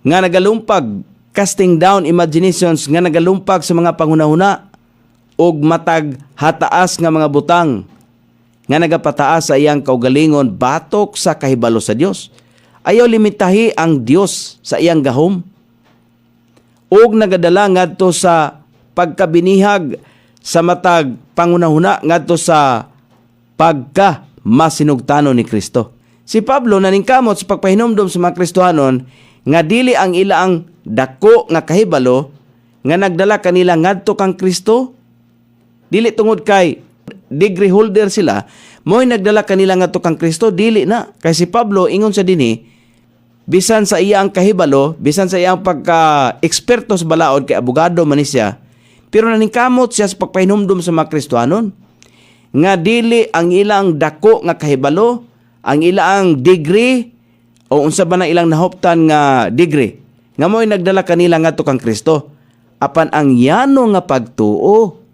nga nagalumpag, casting down imaginations nga nagalumpag sa mga panghunahuna ug matag hataas nga mga butang nga nagapataas sa iyang kaugalingon batok sa kahibalo sa Dios. Ayaw limitahi ang Dios sa iyang gahom ug nagadala ngadto sa pagkabinihag sa matag panghunahuna ngadto sa pagka masinugtano ni Kristo. Si Pablo naningkamot sa pagpahinomdom sa mga Kristohanon nga dili ang ilaang dako nga kahibalo nga nagdala kanila ngadto kang Kristo, dili tungod kay degree holder sila, mo'y nagdala kanila ngadto kang Kristo, dili na. Kay si Pablo ingon sa dinhi, bisan sa iyang kahibalo, bisan sa iyang pagka-eksperto sa balaod, kay abogado man ni siya, pero naningkamot siya sa pagpahinomdom sa mga Kristohanon nga dili ang ilang dako nga kahibalo, ang ilang degree o unsa ba na ilang nahoptan nga degree nga mo'y nagdala kanila ngadto kang Kristo, apan ang yano nga pagtuo